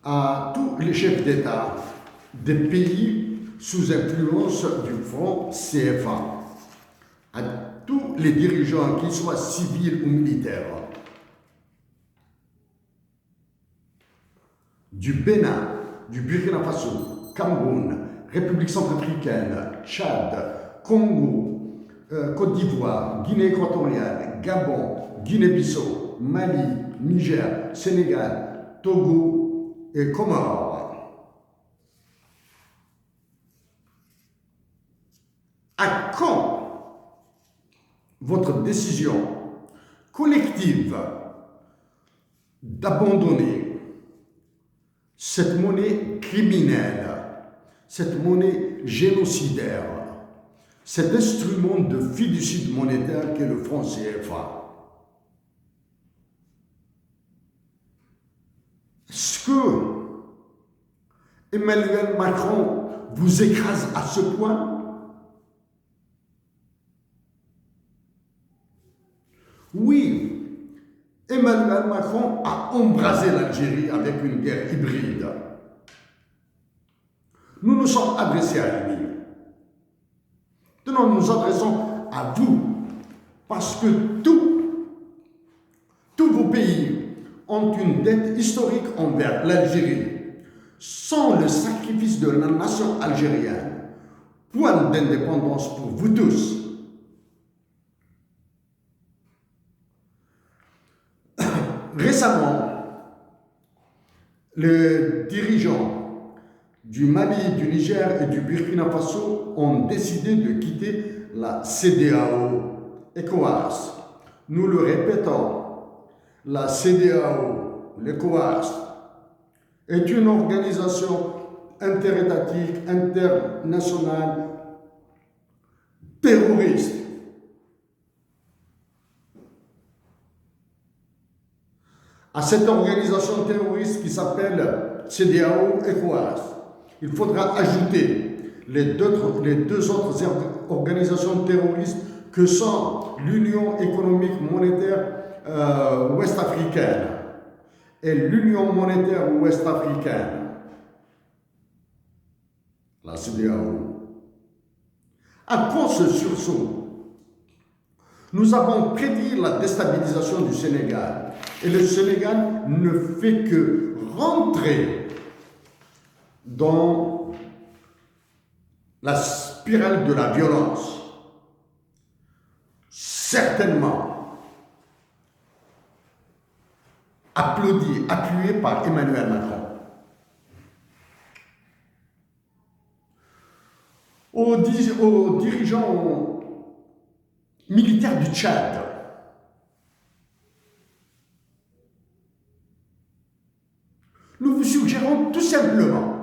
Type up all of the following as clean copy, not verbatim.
à tous les chefs d'État des pays sous influence du franc CFA, à tous les dirigeants, qu'ils soient civils ou militaires, du Bénin, du Burkina Faso, Cameroun, République centrafricaine, Tchad, Congo, Côte d'Ivoire, Guinée équatoriale, Gabon, Guinée-Bissau, Mali, Niger, Sénégal, Togo et Comores. À quand votre décision collective d'abandonner cette monnaie criminelle, cette monnaie génocidaire, cet instrument de fiducide monétaire qu'est le franc CFA? Est-ce que Emmanuel Macron vous écrase à ce point? Oui, Emmanuel Macron a embrasé l'Algérie avec une guerre hybride. Nous nous sommes adressés à lui. Maintenant, nous nous adressons à vous parce que tous vos pays ont une dette historique envers l'Algérie. Sans le sacrifice de la nation algérienne, point d'indépendance pour vous tous. Récemment, les dirigeants du Mali, du Niger et du Burkina Faso ont décidé de quitter la CEDEAO, ECOWAS. Nous le répétons, la CEDEAO, l'ECOWAS, est une organisation interétatique, internationale, terroriste. À cette organisation terroriste qui s'appelle CEDEAO ECOWAS, il faudra ajouter les deux autres organisations terroristes que sont l'Union économique monétaire ouest-africaine et l'Union monétaire ouest-africaine, la CEDEAO. À cause de ce sursaut, nous avons prédit la déstabilisation du Sénégal. Et le Sénégal ne fait que rentrer dans la spirale de la violence. Certainement appuyé par Emmanuel Macron. Aux dirigeants militaires du Tchad, nous vous suggérons tout simplement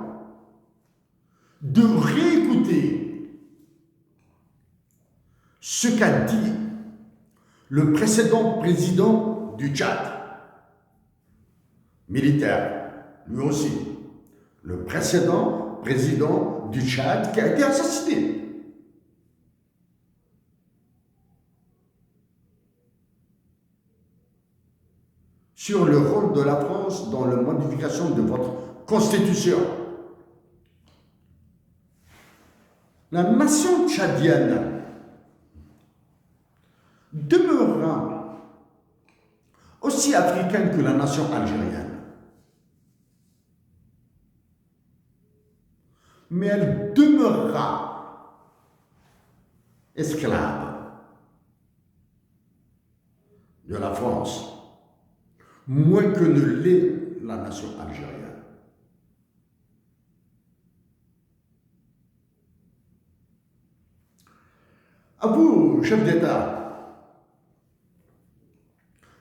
de réécouter ce qu'a dit le précédent président du Tchad, militaire, lui aussi, le précédent président du Tchad qui a été assassiné. Sur le rôle de la France dans la modification de votre constitution. La nation tchadienne demeurera aussi africaine que la nation algérienne. Mais elle demeurera esclave de la France, moins que ne l'est la nation algérienne. À vous, chef d'État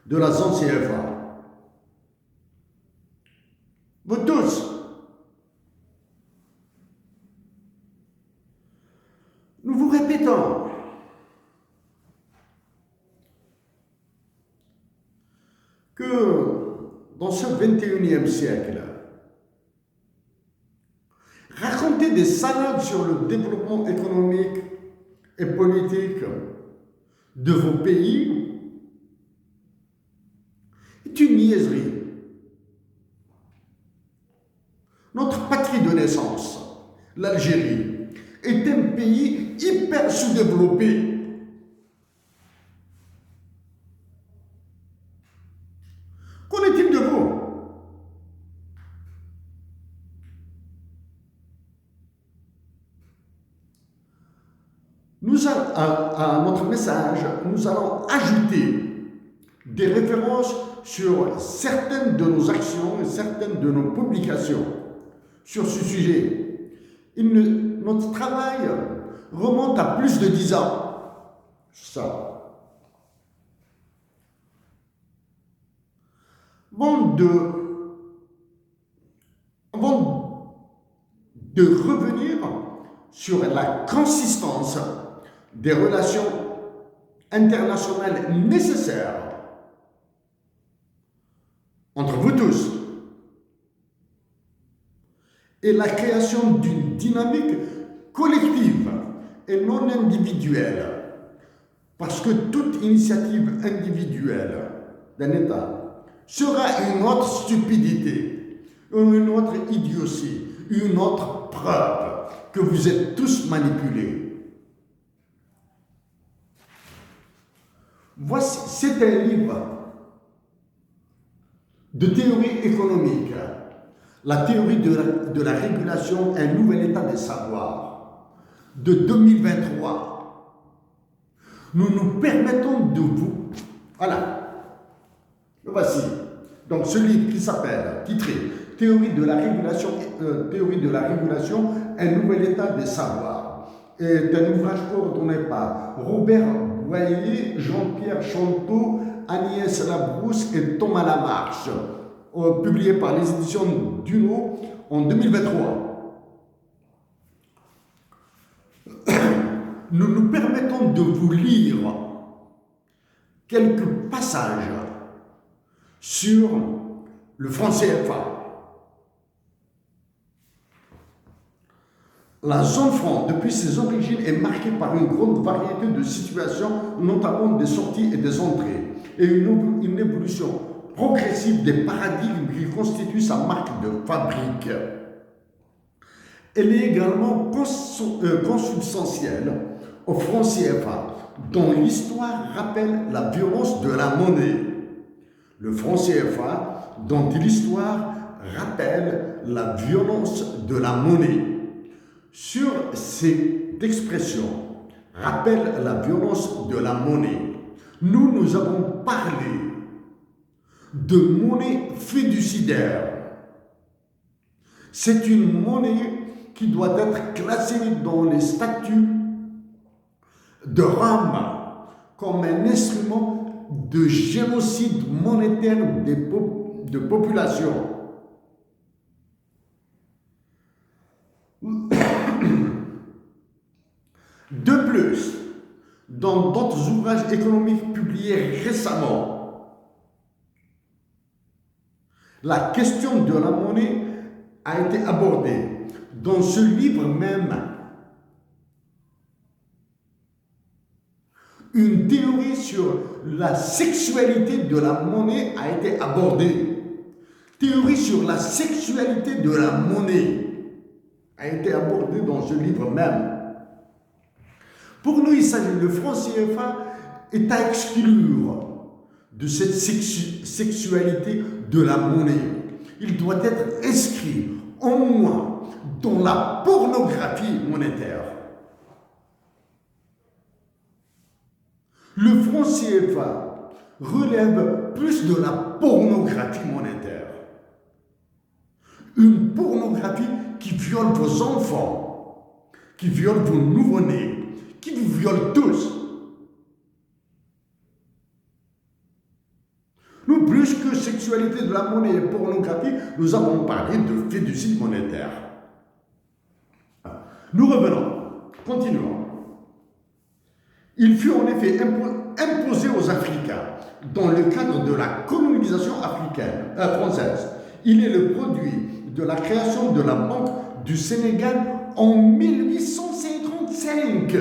de la zone CFA, vous tous, nous vous répétons que dans ce 21e siècle, raconter des salades sur le développement économique et politique de vos pays est une niaiserie. de naissance, l'Algérie, est un pays hyper sous-développé. Qu'en est-il de vous? À notre message, nous allons ajouter des références sur certaines de nos actions et certaines de nos publications sur ce sujet. Notre travail remonte à plus de 10 ans. Ça. Avant de revenir sur la consistance des relations internationales nécessaires entre vous tous et la création d'une dynamique collective et non individuelle, parce que toute initiative individuelle d'un État sera une autre stupidité, une autre idiotie, une autre preuve que vous êtes tous manipulés. Voici, c'est un livre de théorie économique, la théorie de la régulation, un nouvel état des savoirs, de 2023. Nous nous permettons de vous... Voilà, le voici. Donc ce livre qui s'appelle, titré « Théorie de la régulation, un nouvel état des savoirs » est un ouvrage coordonné par Robert Boyer, Jean-Pierre Chanteau, Agnès Labrousse et Thomas Lamarche, publié par les éditions Duno en 2023. Nous nous permettons de vous lire quelques passages sur le franc CFA. La zone franc, depuis ses origines, est marquée par une grande variété de situations, notamment des sorties et des entrées, et une évolution progressive des paradigmes qui constituent sa marque de fabrique. Elle est également consubstantielle au franc CFA, dont l'histoire rappelle la violence de la monnaie. Le franc CFA, dont l'histoire rappelle la violence de la monnaie. Sur cette expression, rappelle la violence de la monnaie, nous avons parlé de monnaie fiduciaire. C'est une monnaie qui doit être classée dans les statuts de Rome comme un instrument de génocide monétaire de population. De plus, dans d'autres ouvrages économiques publiés récemment, la question de la monnaie a été abordée. Dans ce livre même, une théorie sur la sexualité de la monnaie a été abordée. Théorie sur la sexualité de la monnaie a été abordée dans ce livre même. Pour nous, il s'agit, le franc CFA est à exclure de cette sexualité de la monnaie. Il doit être inscrit au moins dans la pornographie monétaire. Le franc CFA relève plus de la pornographie monétaire. Une pornographie qui viole vos enfants, qui viole vos nouveau-nés, qui vous violent tous. Nous, plus que sexualité de la monnaie et pornographie, nous avons parlé de fiducie monétaire. Nous revenons, continuons. Il fut en effet imposé aux Africains dans le cadre de la colonisation française. Il est le produit de la création de la Banque du Sénégal en 1855.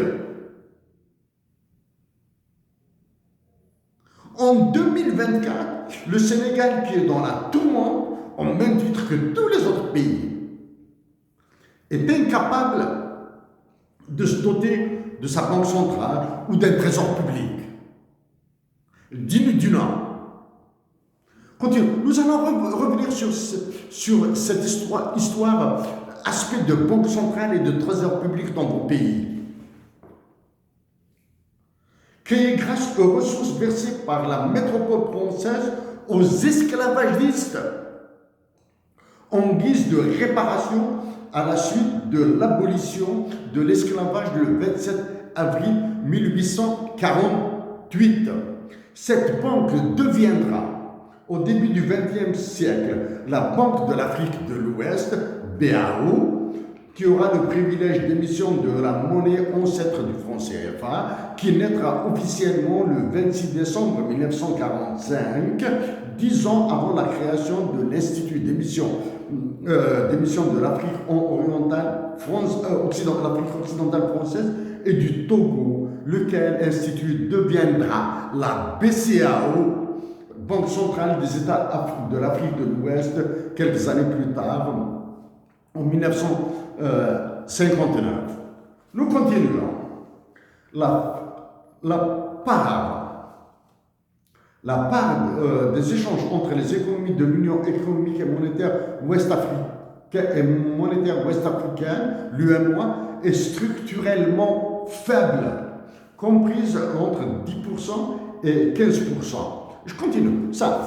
En 2024, le Sénégal, qui est dans la tourmente, en même titre que tous les autres pays, est incapable de se doter de sa banque centrale ou d'un trésor public. Digne du Nord. Continue. Nous allons revenir sur cette histoire, aspect de banque centrale et de trésor public dans vos pays. Créé grâce aux ressources versées par la métropole française aux esclavagistes en guise de réparation à la suite de l'abolition de l'esclavage le 27 avril 1848. Cette banque deviendra, au début du XXe siècle, la Banque de l'Afrique de l'Ouest, BAO, qui aura le privilège d'émission de la monnaie ancêtre du franc CFA, qui naîtra officiellement le 26 décembre 1945, 10 ans avant la création de l'Institut d'émission de l'Afrique orientale, l'Afrique occidentale française et du Togo, lequel institut deviendra la BCAO, Banque centrale des États de l'Afrique de l'Ouest, quelques années plus tard, en 1959. Nous continuons. La part des échanges entre les économies de l'Union économique et monétaire ouest-africaine, l'UEMOA, est structurellement faible, comprise entre 10% et 15%. Je continue. Ça,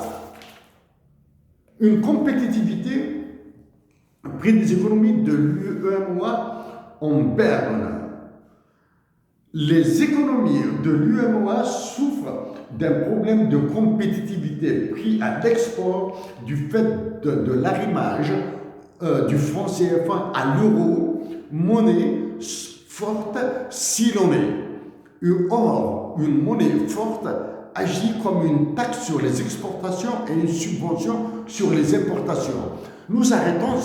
une compétitivité près des économies de l'UEMOA en berne. Les économies de l'UEMOA souffrent d'un problème de compétitivité pris à l'export du fait de l'arrimage du franc CFA à l'euro, monnaie forte si l'on est. Or, une monnaie forte agit comme une taxe sur les exportations et une subvention sur les importations. Nous arrêtons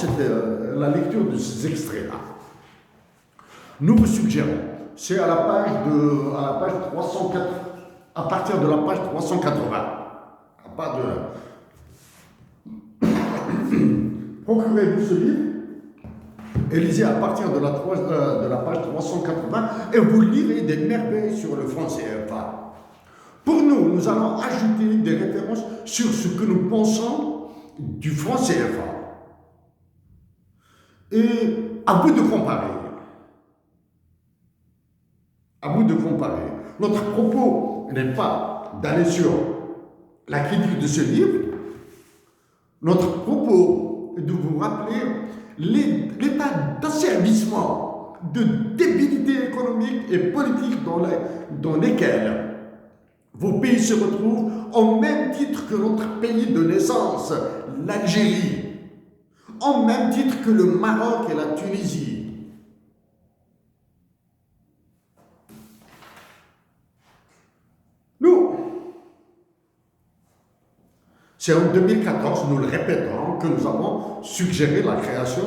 la lecture de ces extraits-là. Nous vous suggérons, c'est à partir de la page 380. Procurez-vous ce livre et lisez à partir de la page 380 et vous lirez des merveilles sur le franc CFA. Pour nous allons ajouter des références sur ce que nous pensons du franc CFA. Et à vous de comparer. Notre propos n'est pas d'aller sur la critique de ce livre. Notre propos est de vous rappeler l'état d'asservissement, de débilité économique et politique dans lesquels vos pays se retrouvent au même titre que notre pays de naissance, l'Algérie, au même titre que le Maroc et la Tunisie. C'est en 2014, nous le répétons, que nous avons suggéré la création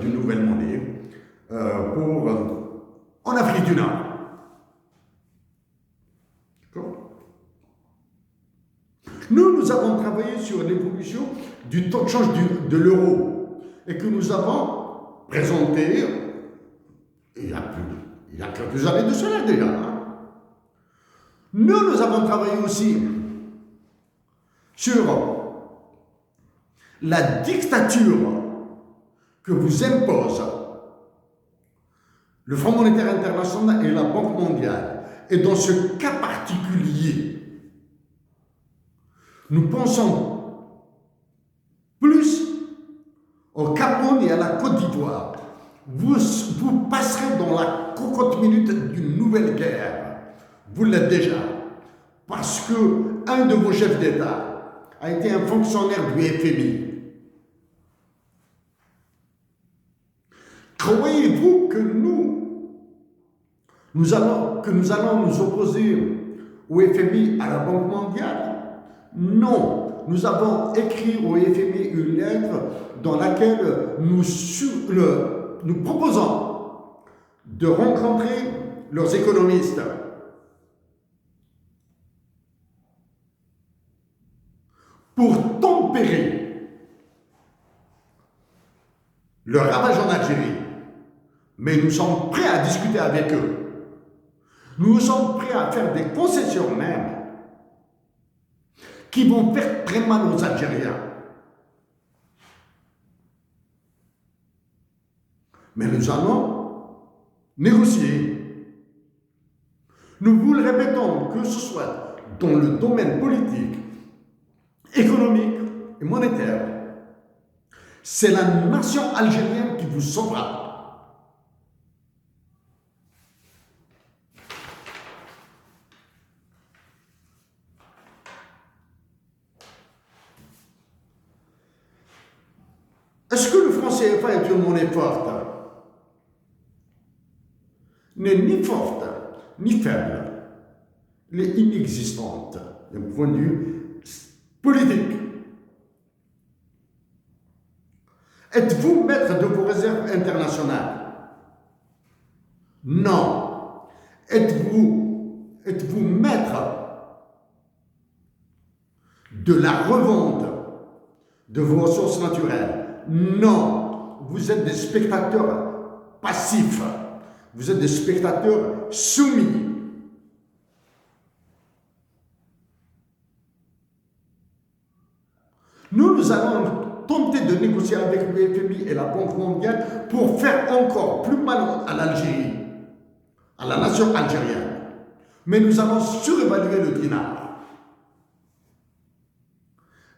d'une nouvelle monnaie en Afrique du Nord. Nous avons travaillé sur l'évolution du taux de change de l'euro et que nous avons présenté il y a quelques années de cela déjà. Nous avons travaillé aussi sur la dictature que vous impose le Fonds monétaire international et la Banque mondiale. Et dans ce cas particulier, nous pensons plus au Cameroun et à la Côte d'Ivoire. Vous passerez dans la cocotte minute d'une nouvelle guerre. Vous l'êtes déjà. Parce que un de vos chefs d'État a été un fonctionnaire du FMI. Croyez-vous que nous allons nous opposer au FMI, à la Banque mondiale? Non. Nous avons écrit au FMI une lettre dans laquelle nous proposons de rencontrer leurs économistes. Pour tempérer le ravage en Algérie, Mais nous sommes prêts à discuter avec eux. Nous sommes prêts à faire des concessions même qui vont faire très mal aux Algériens. Mais nous allons négocier. Nous vous le répétons, que ce soit dans le domaine politique, économique et monétaire, c'est la nation algérienne qui vous sauvera. Est-ce que le franc CFA est une monnaie forte? N'est ni forte, ni faible. Elle est inexistante d'un point de vue politique. Êtes-vous maître de vos réserves internationales? Non. Êtes-vous maître de la revente de vos ressources naturelles? Non. Vous êtes des spectateurs passifs. Vous êtes des spectateurs soumis. Nous allons tenter de négocier avec le FMI et la Banque mondiale pour faire encore plus mal à l'Algérie, à la nation algérienne. Mais nous allons surévaluer le dinar.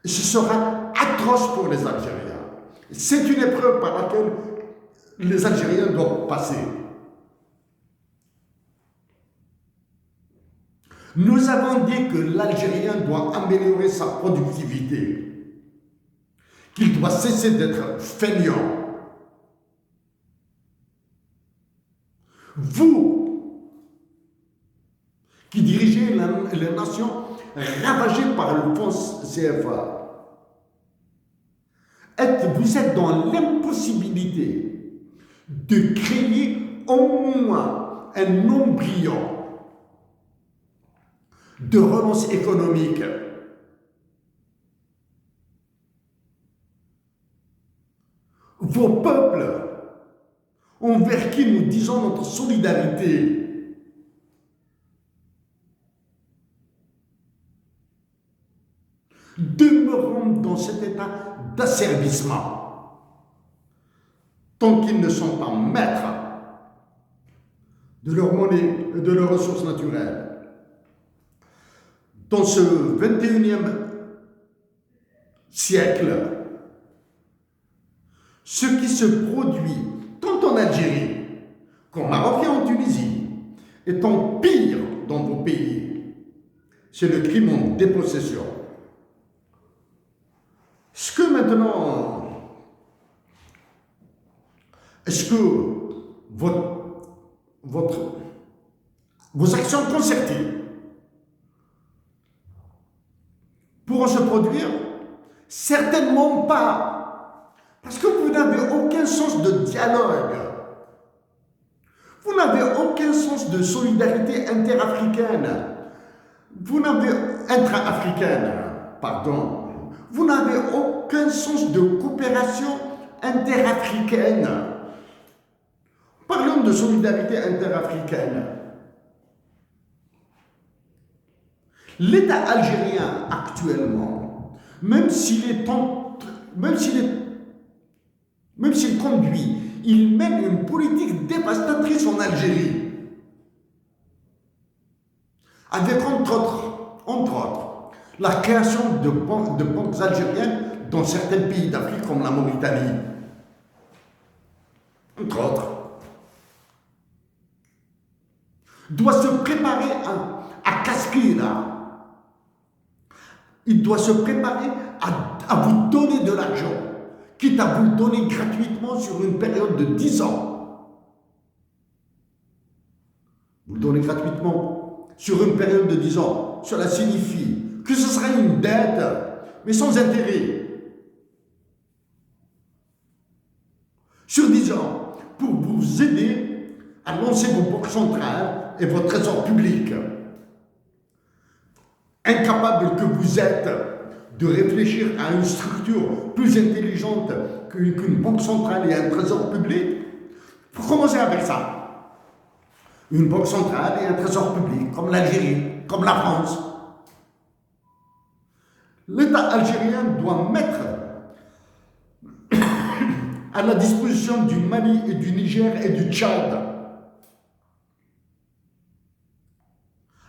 Ce sera atroce pour les Algériens. C'est une épreuve par laquelle les Algériens doivent passer. Nous avons dit que l'Algérien doit améliorer sa productivité, qu'il doit cesser d'être feignant. Vous, qui dirigez les nations ravagées par le fonds CFA, vous êtes dans l'impossibilité de créer au moins un embryon de relance économique. Vos peuples, envers qui nous disons notre solidarité, demeureront dans cet état d'asservissement tant qu'ils ne sont pas maîtres de leur monnaie et de leurs ressources naturelles. Dans ce 21e siècle, ce qui se produit tant en Algérie qu'en Maroc et en Tunisie, étant pire dans vos pays, c'est le crime en dépossession. Est-ce que maintenant, vos actions concertées pourront se produire? Certainement pas. Parce que vous n'avez aucun sens de dialogue. Vous n'avez aucun sens de solidarité interafricaine. Intra-africaine, pardon. Vous n'avez aucun sens de coopération interafricaine. Parlons de solidarité interafricaine. L'État algérien actuellement, même s'il conduit, il mène une politique dévastatrice en Algérie. Avec entre autres, la création de banques algériennes dans certains pays d'Afrique comme la Mauritanie. Entre autres. Doit se préparer à Casquina. Il doit se préparer à vous donner de l'argent, quitte à vous le donner gratuitement sur une période de 10 ans. Vous le donnez gratuitement sur une période de 10 ans. Cela signifie que ce sera une dette, mais sans intérêt. Sur 10 ans, pour vous aider à lancer vos banques centrales et vos trésors publics. Incapable que vous êtes de réfléchir à une structure plus intelligente qu'une banque centrale et un trésor public, Il faut commencer avec ça. Une banque centrale et un trésor public, comme l'Algérie, comme la France. L'État algérien doit mettre à la disposition du Mali et du Niger et du Tchad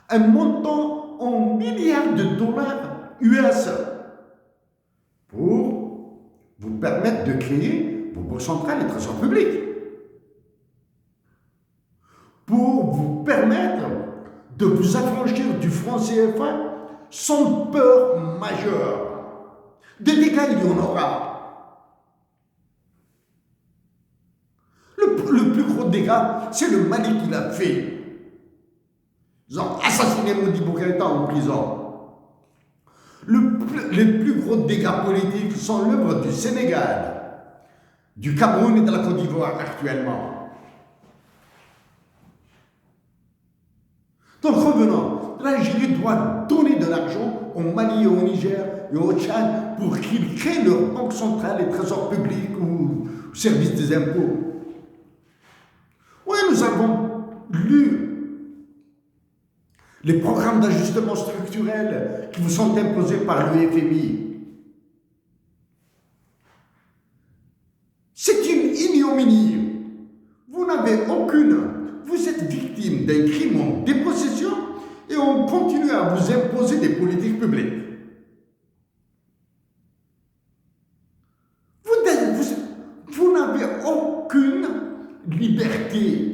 un montant en milliards de dollars US pour vous permettre de créer vos banques centrales et trésors publics, pour vous permettre de vous affranchir du franc CFA sans peur majeure. Des dégâts, il y en aura. Le plus gros dégât, c'est le Mali qui l'a fait. Ils ont assassiné Modibo Keïta en prison. Les plus gros dégâts politiques sont l'œuvre du Sénégal, du Cameroun et de la Côte d'Ivoire actuellement. Donc revenons, l'Algérie doit donner de l'argent au Mali et au Niger et au Tchad pour qu'ils créent leur banque centrale et trésor public ou service des impôts. Oui, nous avons lu les programmes d'ajustement structurel qui vous sont imposés par le FMI. C'est une ignominie. Vous n'avez aucune. Vous êtes victime d'un crime en dépossession et on continue à vous imposer des politiques publiques. Vous n'avez aucune liberté.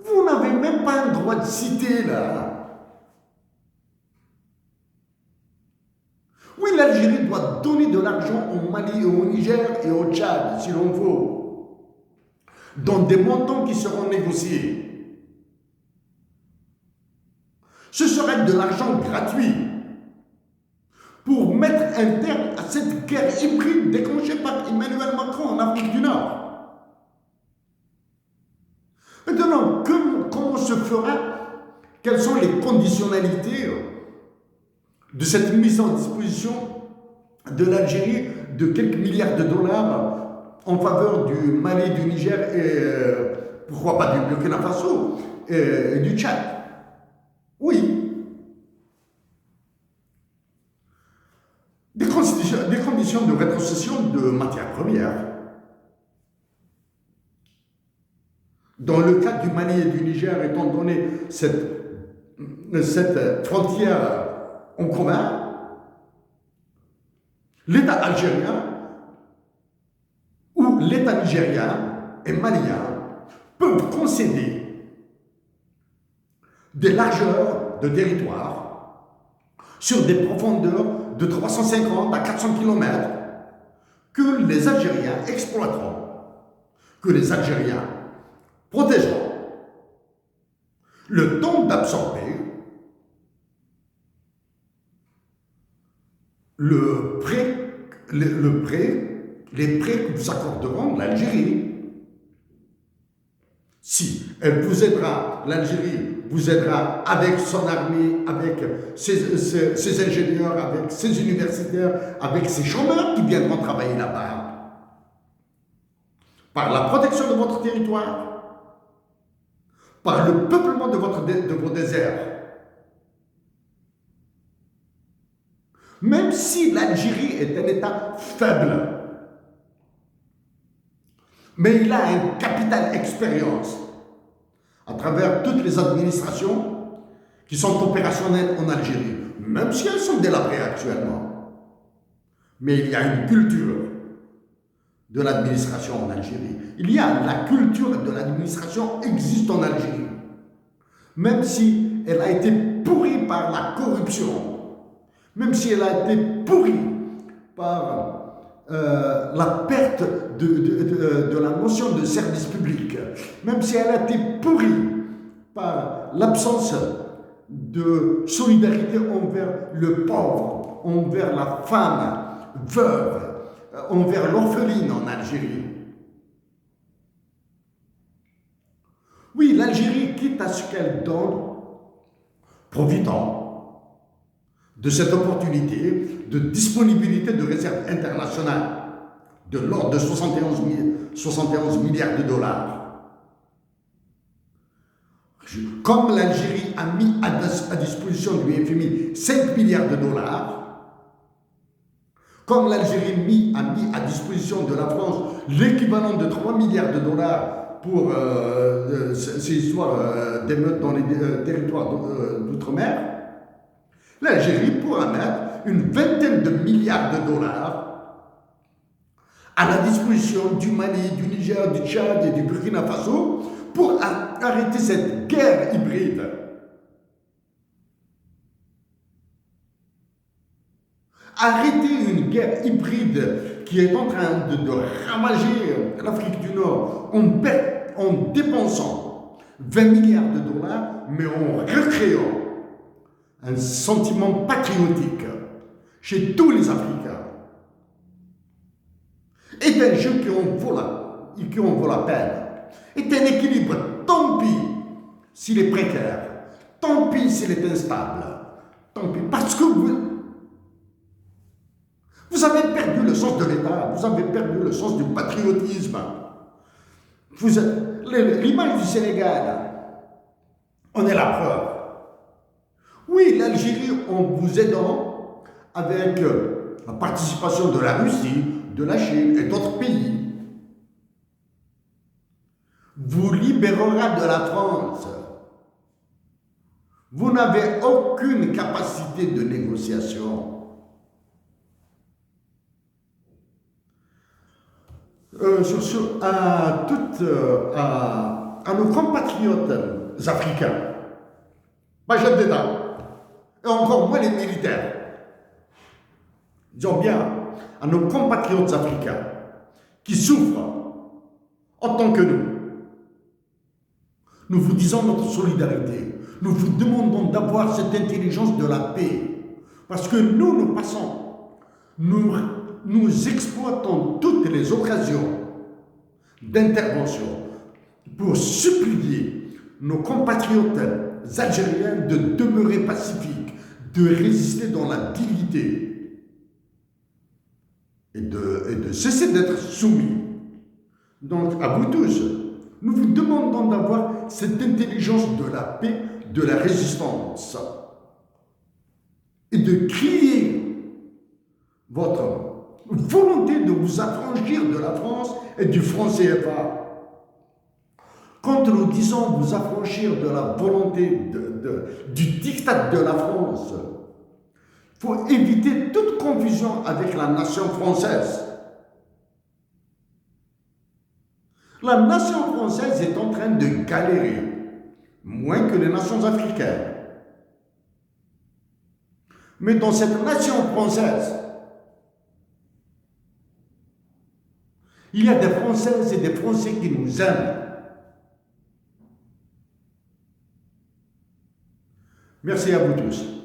Vous n'avez même pas un droit de citer là. Oui, l'Algérie doit donner de l'argent au Mali, au Niger et au Tchad, si l'on veut, dans des montants qui seront négociés. Ce serait de l'argent gratuit pour mettre un terme à cette guerre hybride déclenchée par Emmanuel Macron en Afrique du Nord. Maintenant, comment se fera? Quelles sont les conditionnalités de cette mise en disposition de l'Algérie de quelques milliards de dollars en faveur du Mali, du Niger et pourquoi pas du Burkina Faso et du Tchad? Oui. Des conditions de rétrocession de matières premières. Dans le cas du Mali et du Niger, étant donné cette frontière en commun, l'État algérien ou l'État nigérien et malien peuvent concéder des largeurs de territoire sur des profondeurs de 350 à 400 km que les Algériens exploiteront, que les Algériens protégeront, le temps d'absorber les prêts que vous accorderont l'Algérie. Si elle vous aidera, l'Algérie vous aidera avec son armée, avec ses ingénieurs, avec ses universitaires, avec ses chômeurs qui viendront travailler là-bas, par la protection de votre territoire, par le peuplement de vos déserts. Même si l'Algérie est un État faible, mais il a un capital expérience à travers toutes les administrations qui sont opérationnelles en Algérie, même si elles sont délabrées actuellement. Mais il y a une culture de l'administration en Algérie. Il y a la culture de l'administration existe en Algérie. Même si elle a été pourrie par la corruption, même si elle a été pourrie par la perte de la notion de service public, même si elle a été pourrie par l'absence de solidarité envers le pauvre, envers la femme veuve, envers l'orpheline en Algérie. Oui, l'Algérie, quitte à ce qu'elle donne, profitant de cette opportunité de disponibilité de réserves internationales de l'ordre de 71 71 milliards de dollars. Comme l'Algérie a mis à disposition du FMI 5 milliards de dollars, comme l'Algérie a mis à disposition de la France l'équivalent de 3 milliards de dollars pour ces histoires d'émeutes dans les territoires d'outre-mer, l'Algérie pourra mettre une vingtaine de milliards de dollars à la disposition du Mali, du Niger, du Tchad et du Burkina Faso pour arrêter cette guerre hybride. Arrêter une guerre hybride qui est en train de ravager l'Afrique du Nord en dépensant 20 milliards de dollars, mais en recréant un sentiment patriotique chez tous les Africains. Est un jeu qui en vaut la peine. Est un équilibre, tant pis s'il est précaire, tant pis s'il est instable, tant pis, parce que vous avez perdu le sens de l'État, vous avez perdu le sens du patriotisme. L'image du Sénégal, on est la preuve. Oui, l'Algérie, en vous aidant avec la participation de la Russie, de la Chine et d'autres pays, vous libérera de la France. Vous n'avez aucune capacité de négociation. À nos compatriotes africains, pas chefs d'État, et encore moins les militaires, disons bien, à nos compatriotes africains qui souffrent en tant que nous vous disons notre solidarité. Nous vous demandons d'avoir cette intelligence de la paix. Parce que nous exploitons toutes les occasions d'intervention pour supplier nos compatriotes algériens de demeurer pacifiques, de résister dans la dignité et de cesser d'être soumis. Donc, à vous tous, nous vous demandons d'avoir cette intelligence de la paix, de la résistance, et de crier votre volonté de vous affranchir de la France et du franc CFA. Quand nous disons vous affranchir de la volonté du diktat de la France, il faut éviter toute confusion avec la nation française. La nation française est en train de galérer, moins que les nations africaines. Mais dans cette nation française, il y a des Françaises et des Français qui nous aiment. Merci à vous tous.